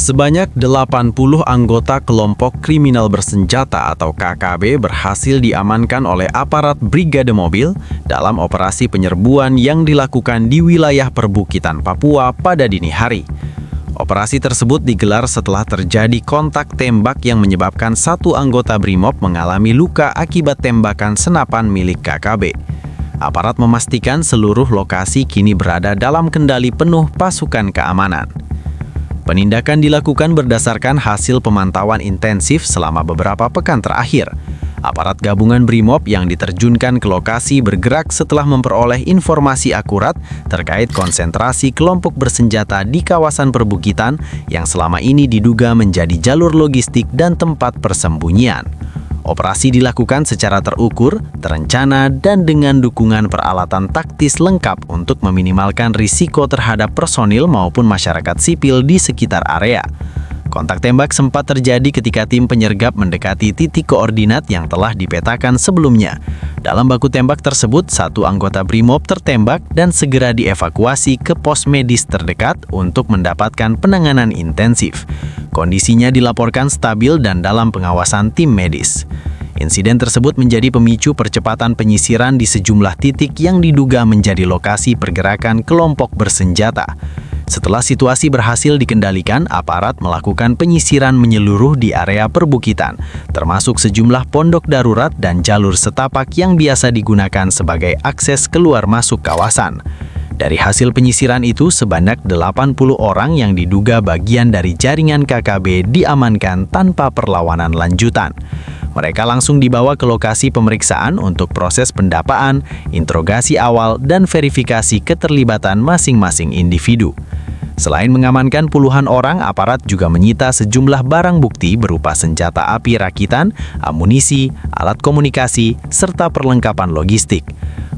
Sebanyak 80 anggota kelompok kriminal bersenjata atau KKB berhasil diamankan oleh aparat Brigade Mobil dalam operasi penyerbuan yang dilakukan di wilayah perbukitan Papua pada dini hari. Operasi tersebut digelar setelah terjadi kontak tembak yang menyebabkan satu anggota BRIMOB mengalami luka akibat tembakan senapan milik KKB. Aparat memastikan seluruh lokasi kini berada dalam kendali penuh pasukan keamanan. Penindakan dilakukan berdasarkan hasil pemantauan intensif selama beberapa pekan terakhir. Aparat gabungan BRIMOB yang diterjunkan ke lokasi bergerak setelah memperoleh informasi akurat terkait konsentrasi kelompok bersenjata di kawasan perbukitan yang selama ini diduga menjadi jalur logistik dan tempat persembunyian. Operasi dilakukan secara terukur, terencana, dan dengan dukungan peralatan taktis lengkap untuk meminimalkan risiko terhadap personil maupun masyarakat sipil di sekitar area. Kontak tembak sempat terjadi ketika tim penyergap mendekati titik koordinat yang telah dipetakan sebelumnya. Dalam baku tembak tersebut, satu anggota BRIMOB tertembak dan segera dievakuasi ke pos medis terdekat untuk mendapatkan penanganan intensif. Kondisinya dilaporkan stabil dan dalam pengawasan tim medis. Insiden tersebut menjadi pemicu percepatan penyisiran di sejumlah titik yang diduga menjadi lokasi pergerakan kelompok bersenjata. Setelah situasi berhasil dikendalikan, aparat melakukan penyisiran menyeluruh di area perbukitan, termasuk sejumlah pondok darurat dan jalur setapak yang biasa digunakan sebagai akses keluar masuk kawasan. Dari hasil penyisiran itu, sebanyak 80 orang yang diduga bagian dari jaringan KKB diamankan tanpa perlawanan lanjutan. Mereka langsung dibawa ke lokasi pemeriksaan untuk proses pendataan, interogasi awal, dan verifikasi keterlibatan masing-masing individu. Selain mengamankan puluhan orang, aparat juga menyita sejumlah barang bukti berupa senjata api rakitan, amunisi, alat komunikasi, serta perlengkapan logistik.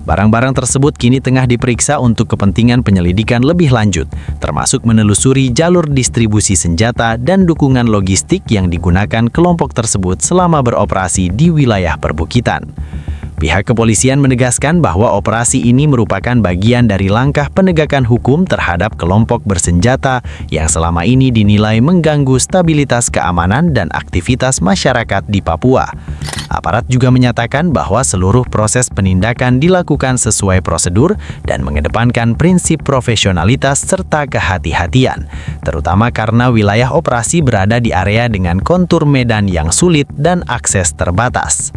Barang-barang tersebut kini tengah diperiksa untuk kepentingan penyelidikan lebih lanjut, termasuk menelusuri jalur distribusi senjata dan dukungan logistik yang digunakan kelompok tersebut selama beroperasi di wilayah perbukitan. Pihak kepolisian menegaskan bahwa operasi ini merupakan bagian dari langkah penegakan hukum terhadap kelompok bersenjata yang selama ini dinilai mengganggu stabilitas keamanan dan aktivitas masyarakat di Papua. Aparat juga menyatakan bahwa seluruh proses penindakan dilakukan sesuai prosedur dan mengedepankan prinsip profesionalitas serta kehati-hatian, terutama karena wilayah operasi berada di area dengan kontur medan yang sulit dan akses terbatas.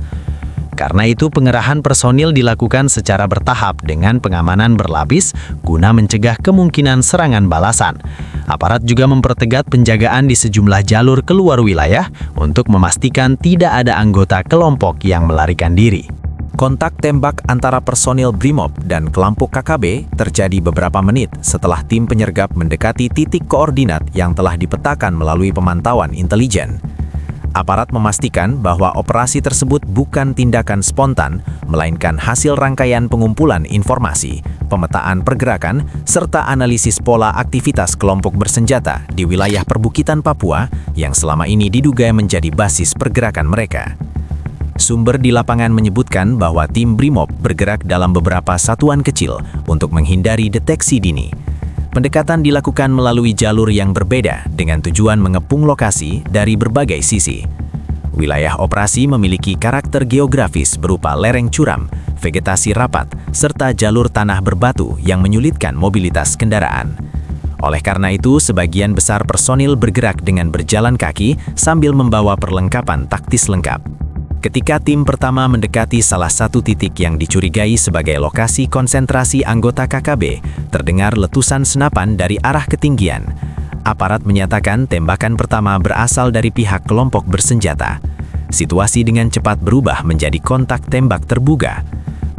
Karena itu, pengerahan personil dilakukan secara bertahap dengan pengamanan berlapis guna mencegah kemungkinan serangan balasan. Aparat juga mempertegas penjagaan di sejumlah jalur keluar wilayah untuk memastikan tidak ada anggota kelompok yang melarikan diri. Kontak tembak antara personil BRIMOB dan kelompok KKB terjadi beberapa menit setelah tim penyergap mendekati titik koordinat yang telah dipetakan melalui pemantauan intelijen. Aparat memastikan bahwa operasi tersebut bukan tindakan spontan, melainkan hasil rangkaian pengumpulan informasi, pemetaan pergerakan, serta analisis pola aktivitas kelompok bersenjata di wilayah perbukitan Papua yang selama ini diduga menjadi basis pergerakan mereka. Sumber di lapangan menyebutkan bahwa tim BRIMOB bergerak dalam beberapa satuan kecil untuk menghindari deteksi dini. Pendekatan dilakukan melalui jalur yang berbeda dengan tujuan mengepung lokasi dari berbagai sisi. Wilayah operasi memiliki karakter geografis berupa lereng curam, vegetasi rapat, serta jalur tanah berbatu yang menyulitkan mobilitas kendaraan. Oleh karena itu, sebagian besar personil bergerak dengan berjalan kaki sambil membawa perlengkapan taktis lengkap. Ketika tim pertama mendekati salah satu titik yang dicurigai sebagai lokasi konsentrasi anggota KKB, terdengar letusan senapan dari arah ketinggian. Aparat menyatakan tembakan pertama berasal dari pihak kelompok bersenjata. Situasi dengan cepat berubah menjadi kontak tembak terbuka.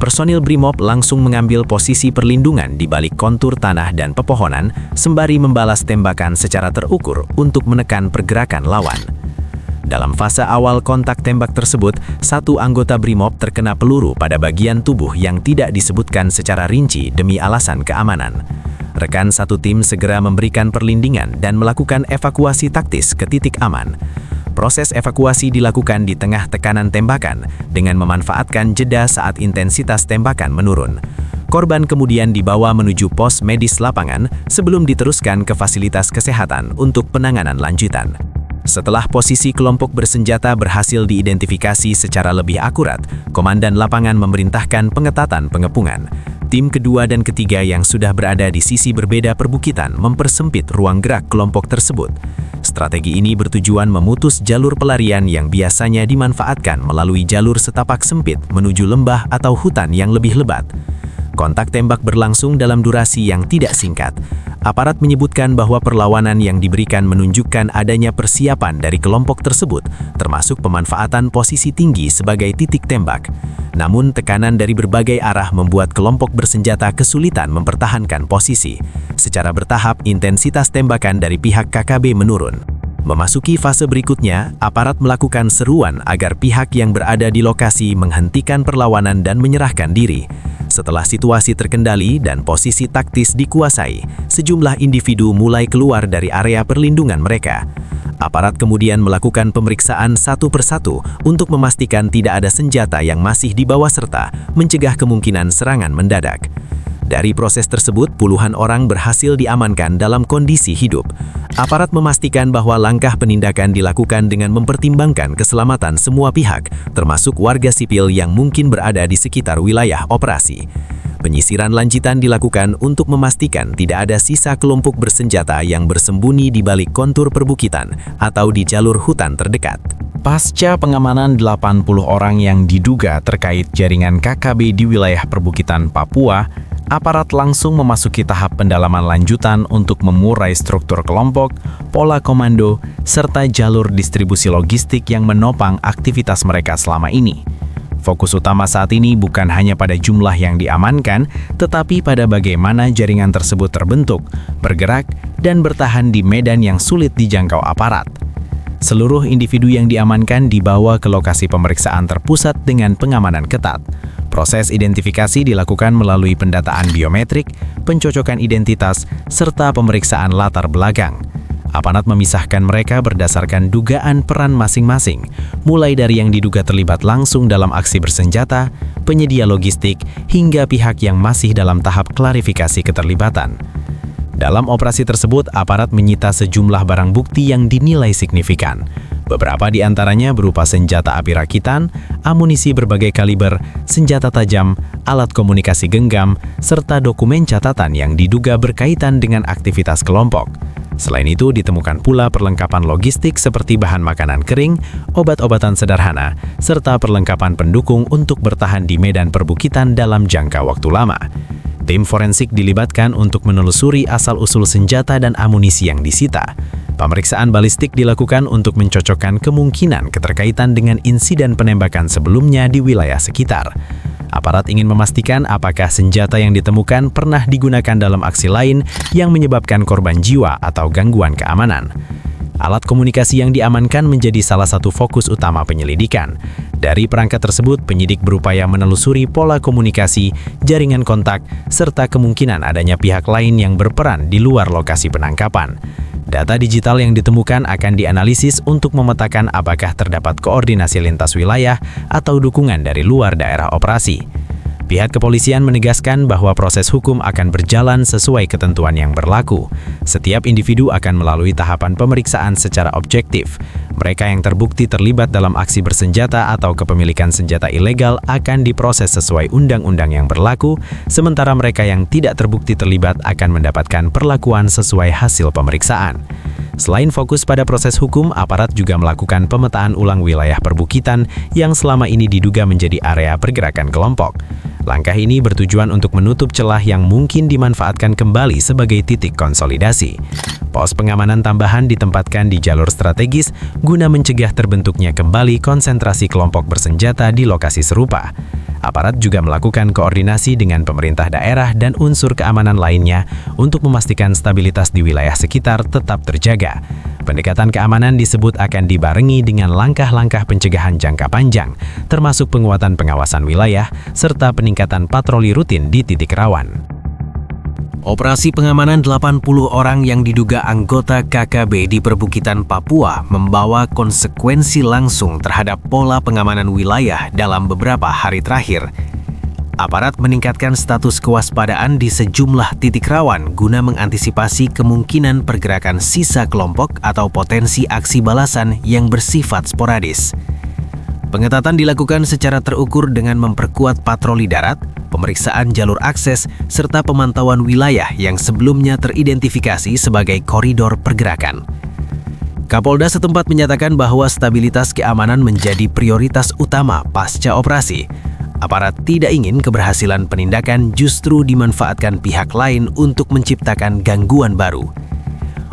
Personil BRIMOB langsung mengambil posisi perlindungan di balik kontur tanah dan pepohonan, sembari membalas tembakan secara terukur untuk menekan pergerakan lawan. Dalam fase awal kontak tembak tersebut, satu anggota BRIMOB terkena peluru pada bagian tubuh yang tidak disebutkan secara rinci demi alasan keamanan. Rekan satu tim segera memberikan perlindungan dan melakukan evakuasi taktis ke titik aman. Proses evakuasi dilakukan di tengah tekanan tembakan dengan memanfaatkan jeda saat intensitas tembakan menurun. Korban kemudian dibawa menuju pos medis lapangan sebelum diteruskan ke fasilitas kesehatan untuk penanganan lanjutan. Setelah posisi kelompok bersenjata berhasil diidentifikasi secara lebih akurat, Komandan Lapangan memerintahkan pengetatan pengepungan. Tim kedua dan ketiga yang sudah berada di sisi berbeda perbukitan mempersempit ruang gerak kelompok tersebut. Strategi ini bertujuan memutus jalur pelarian yang biasanya dimanfaatkan melalui jalur setapak sempit menuju lembah atau hutan yang lebih lebat. Kontak tembak berlangsung dalam durasi yang tidak singkat. Aparat menyebutkan bahwa perlawanan yang diberikan menunjukkan adanya persiapan dari kelompok tersebut, termasuk pemanfaatan posisi tinggi sebagai titik tembak. Namun tekanan dari berbagai arah membuat kelompok bersenjata kesulitan mempertahankan posisi. Secara bertahap, intensitas tembakan dari pihak KKB menurun. Memasuki fase berikutnya, aparat melakukan seruan agar pihak yang berada di lokasi menghentikan perlawanan dan menyerahkan diri. Setelah situasi terkendali dan posisi taktis dikuasai, sejumlah individu mulai keluar dari area perlindungan mereka. Aparat kemudian melakukan pemeriksaan satu persatu untuk memastikan tidak ada senjata yang masih dibawa serta mencegah kemungkinan serangan mendadak. Dari proses tersebut, puluhan orang berhasil diamankan dalam kondisi hidup. Aparat memastikan bahwa langkah penindakan dilakukan dengan mempertimbangkan keselamatan semua pihak, termasuk warga sipil yang mungkin berada di sekitar wilayah operasi. Penyisiran lanjutan dilakukan untuk memastikan tidak ada sisa kelompok bersenjata yang bersembunyi di balik kontur perbukitan atau di jalur hutan terdekat. Pasca pengamanan 80 orang yang diduga terkait jaringan KKB di wilayah perbukitan Papua, aparat langsung memasuki tahap pendalaman lanjutan untuk memurai struktur kelompok, pola komando, serta jalur distribusi logistik yang menopang aktivitas mereka selama ini. Fokus utama saat ini bukan hanya pada jumlah yang diamankan, tetapi pada bagaimana jaringan tersebut terbentuk, bergerak, dan bertahan di medan yang sulit dijangkau aparat. Seluruh individu yang diamankan dibawa ke lokasi pemeriksaan terpusat dengan pengamanan ketat. Proses identifikasi dilakukan melalui pendataan biometrik, pencocokan identitas, serta pemeriksaan latar belakang. Aparat memisahkan mereka berdasarkan dugaan peran masing-masing, mulai dari yang diduga terlibat langsung dalam aksi bersenjata, penyedia logistik, hingga pihak yang masih dalam tahap klarifikasi keterlibatan. Dalam operasi tersebut, aparat menyita sejumlah barang bukti yang dinilai signifikan. Beberapa di antaranya berupa senjata api rakitan, amunisi berbagai kaliber, senjata tajam, alat komunikasi genggam, serta dokumen catatan yang diduga berkaitan dengan aktivitas kelompok. Selain itu, ditemukan pula perlengkapan logistik seperti bahan makanan kering, obat-obatan sederhana, serta perlengkapan pendukung untuk bertahan di medan perbukitan dalam jangka waktu lama. Tim forensik dilibatkan untuk menelusuri asal-usul senjata dan amunisi yang disita. Pemeriksaan balistik dilakukan untuk mencocokkan kemungkinan keterkaitan dengan insiden penembakan sebelumnya di wilayah sekitar. Aparat ingin memastikan apakah senjata yang ditemukan pernah digunakan dalam aksi lain yang menyebabkan korban jiwa atau gangguan keamanan. Alat komunikasi yang diamankan menjadi salah satu fokus utama penyelidikan. Dari perangkat tersebut, penyidik berupaya menelusuri pola komunikasi, jaringan kontak, serta kemungkinan adanya pihak lain yang berperan di luar lokasi penangkapan. Data digital yang ditemukan akan dianalisis untuk memetakan apakah terdapat koordinasi lintas wilayah atau dukungan dari luar daerah operasi. Pihak kepolisian menegaskan bahwa proses hukum akan berjalan sesuai ketentuan yang berlaku. Setiap individu akan melalui tahapan pemeriksaan secara objektif. Mereka yang terbukti terlibat dalam aksi bersenjata atau kepemilikan senjata ilegal akan diproses sesuai undang-undang yang berlaku, sementara mereka yang tidak terbukti terlibat akan mendapatkan perlakuan sesuai hasil pemeriksaan. Selain fokus pada proses hukum, aparat juga melakukan pemetaan ulang wilayah perbukitan yang selama ini diduga menjadi area pergerakan kelompok. Langkah ini bertujuan untuk menutup celah yang mungkin dimanfaatkan kembali sebagai titik konsolidasi. Pos pengamanan tambahan ditempatkan di jalur strategis guna mencegah terbentuknya kembali konsentrasi kelompok bersenjata di lokasi serupa. Aparat juga melakukan koordinasi dengan pemerintah daerah dan unsur keamanan lainnya untuk memastikan stabilitas di wilayah sekitar tetap terjaga. Pendekatan keamanan disebut akan dibarengi dengan langkah-langkah pencegahan jangka panjang, termasuk penguatan pengawasan wilayah serta peningkatan patroli rutin di titik rawan. Operasi pengamanan 80 orang yang diduga anggota KKB di perbukitan Papua membawa konsekuensi langsung terhadap pola pengamanan wilayah dalam beberapa hari terakhir. Aparat meningkatkan status kewaspadaan di sejumlah titik rawan guna mengantisipasi kemungkinan pergerakan sisa kelompok atau potensi aksi balasan yang bersifat sporadis. Pengetatan dilakukan secara terukur dengan memperkuat patroli darat, pemeriksaan jalur akses, serta pemantauan wilayah yang sebelumnya teridentifikasi sebagai koridor pergerakan. Kapolda setempat menyatakan bahwa stabilitas keamanan menjadi prioritas utama pasca operasi. Aparat tidak ingin keberhasilan penindakan justru dimanfaatkan pihak lain untuk menciptakan gangguan baru.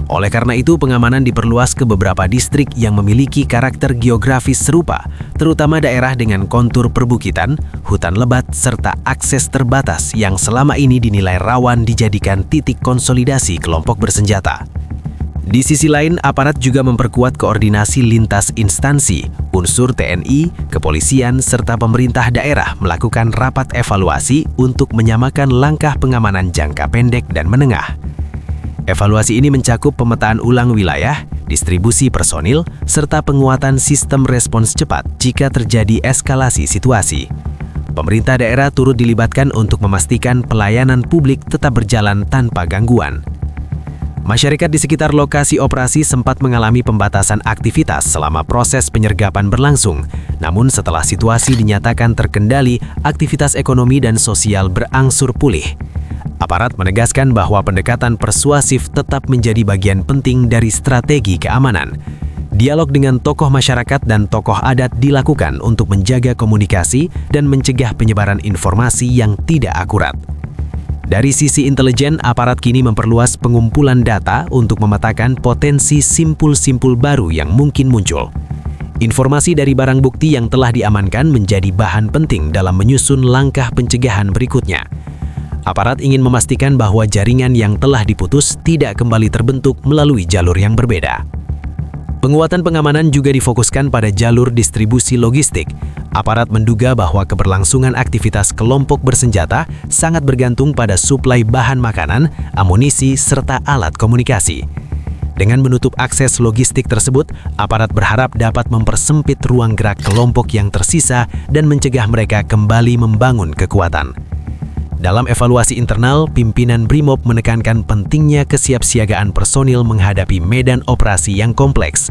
Oleh karena itu, pengamanan diperluas ke beberapa distrik yang memiliki karakter geografis serupa, terutama daerah dengan kontur perbukitan, hutan lebat, serta akses terbatas yang selama ini dinilai rawan dijadikan titik konsolidasi kelompok bersenjata. Di sisi lain, aparat juga memperkuat koordinasi lintas instansi, unsur TNI, kepolisian, serta pemerintah daerah melakukan rapat evaluasi untuk menyamakan langkah pengamanan jangka pendek dan menengah. Evaluasi ini mencakup pemetaan ulang wilayah, distribusi personil, serta penguatan sistem respons cepat jika terjadi eskalasi situasi. Pemerintah daerah turut dilibatkan untuk memastikan pelayanan publik tetap berjalan tanpa gangguan. Masyarakat di sekitar lokasi operasi sempat mengalami pembatasan aktivitas selama proses penyergapan berlangsung. Namun setelah situasi dinyatakan terkendali, aktivitas ekonomi dan sosial berangsur pulih. Aparat menegaskan bahwa pendekatan persuasif tetap menjadi bagian penting dari strategi keamanan. Dialog dengan tokoh masyarakat dan tokoh adat dilakukan untuk menjaga komunikasi dan mencegah penyebaran informasi yang tidak akurat. Dari sisi intelijen, aparat kini memperluas pengumpulan data untuk memetakan potensi simpul-simpul baru yang mungkin muncul. Informasi dari barang bukti yang telah diamankan menjadi bahan penting dalam menyusun langkah pencegahan berikutnya. Aparat ingin memastikan bahwa jaringan yang telah diputus tidak kembali terbentuk melalui jalur yang berbeda. Penguatan pengamanan juga difokuskan pada jalur distribusi logistik. Aparat menduga bahwa keberlangsungan aktivitas kelompok bersenjata sangat bergantung pada suplai bahan makanan, amunisi, serta alat komunikasi. Dengan menutup akses logistik tersebut, aparat berharap dapat mempersempit ruang gerak kelompok yang tersisa dan mencegah mereka kembali membangun kekuatan. Dalam evaluasi internal, pimpinan Brimob menekankan pentingnya kesiapsiagaan personil menghadapi medan operasi yang kompleks.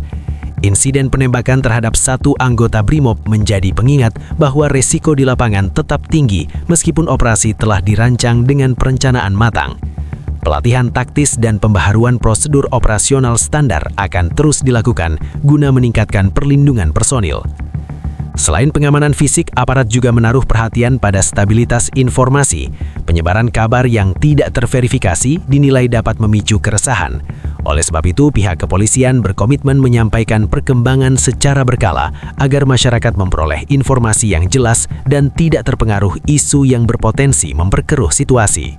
Insiden penembakan terhadap satu anggota Brimob menjadi pengingat bahwa resiko di lapangan tetap tinggi meskipun operasi telah dirancang dengan perencanaan matang. Pelatihan taktis dan pembaharuan prosedur operasional standar akan terus dilakukan guna meningkatkan perlindungan personil. Selain pengamanan fisik, aparat juga menaruh perhatian pada stabilitas informasi. Penyebaran kabar yang tidak terverifikasi dinilai dapat memicu keresahan. Oleh sebab itu, pihak kepolisian berkomitmen menyampaikan perkembangan secara berkala agar masyarakat memperoleh informasi yang jelas dan tidak terpengaruh isu yang berpotensi memperkeruh situasi.